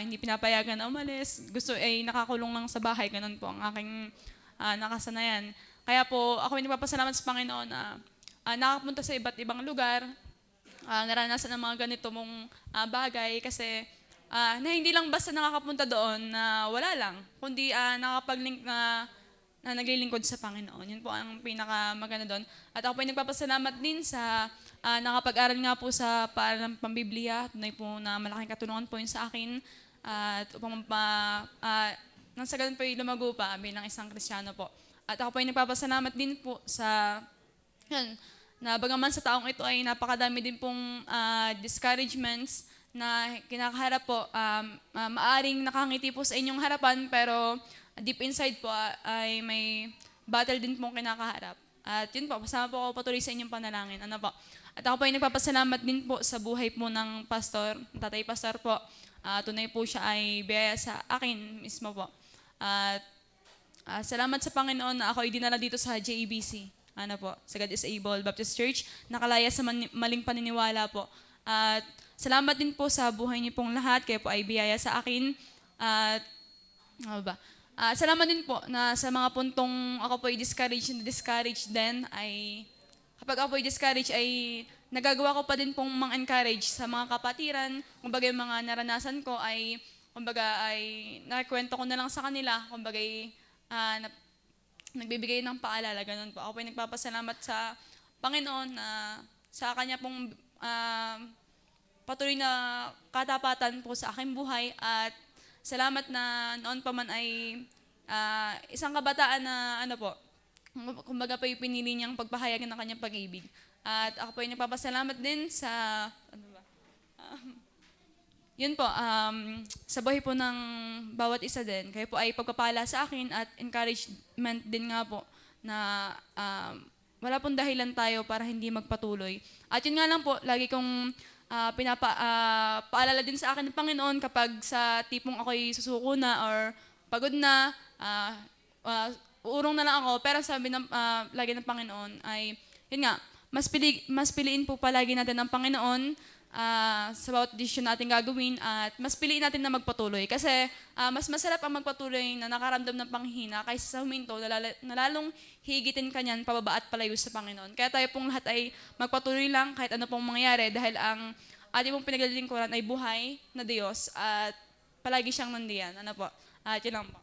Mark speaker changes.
Speaker 1: hindi pinapayagan na umalis. Gusto ay nakakulong lang sa bahay, ganun po ang aking nakasanayan. Kaya po ako ay nagpapasalamat sa Panginoon na nakapunta sa iba't ibang lugar, naranasan ng mga ganito mong bagay kasi na hindi lang basta nakakapunta doon na wala lang, kundi nakapag-link na naglilingkod sa Panginoon. Yun po ang pinakamaganda doon. At ako po ay nagpapasalamat din sa nakapag-aral nga po sa paaralang pambiblia. Tunay po na malaking katulungan po yun sa akin. At upang nang sa ganun po ay lumago pa bilang isang Kristiyano po. At ako po ay nagpapasalamat din po sa yun, na bagaman sa taong ito ay napakadami din pong discouragements na kinakaharap po, maaring nakangiti po sa inyong harapan, pero deep inside po ay may battle din pong kinakaharap. At yun po, kasama po ako patuloy sa inyong panalangin. Ano po? At ako po ay nagpapasalamat din po sa buhay po ng pastor, tatay pastor po. Tunay po siya ay biyaya sa akin mismo po. At salamat sa Panginoon na ako ay dinala dito sa JEBC. Ano po, sa God is Able Baptist Church, nakalaya sa maling paniniwala po. At salamat din po sa buhay niyo pong lahat, kayo po ay biyaya sa akin. At ano ba? Salamat din po na sa mga puntong ako po ay discouraged din, ay kapag ako po ay discouraged ay nagagawa ko pa din pong mang-encourage sa mga kapatiran. Kumbaga yung mga naranasan ko ay kumbaga ay nakwento ko na lang sa kanila, kumbaga ay nagbibigay ng paalala, ganun po. Ako po ay nagpapasalamat sa Panginoon na sa Kanya pong patuloy na katapatan po sa aking buhay, at salamat na noon pa man ay isang kabataan na ano po, kumbaga po yung pinili niyang pagpahayag ng kanyang pag-ibig. At ako po ay nagpapasalamat din sa ano ba? Yun po, sa buhay po ng bawat isa din, kayo po ay pagpapala sa akin at encouragement din nga po na wala pong dahilan tayo para hindi magpatuloy. At yun nga lang po, lagi kong paalala din sa akin ng Panginoon kapag sa tipong ako'y susuko na or pagod na, uurong na lang ako, pero sabi ng, lagi ng Panginoon ay, yun nga, mas piliin po palagi natin ng Panginoon sa bawat desisyon natin gagawin, at mas piliin natin na magpatuloy. Kasi mas masarap ang magpatuloy na nakaramdam ng panghina kaysa sa huminto na lalong higitin ka niyan pababa at palayo sa Panginoon. Kaya tayo pong lahat ay magpatuloy lang kahit ano pong mangyari, dahil ang ating pong pinaglilingkuran ay buhay na Diyos at palagi siyang nandiyan. Ano po? Yun lang po.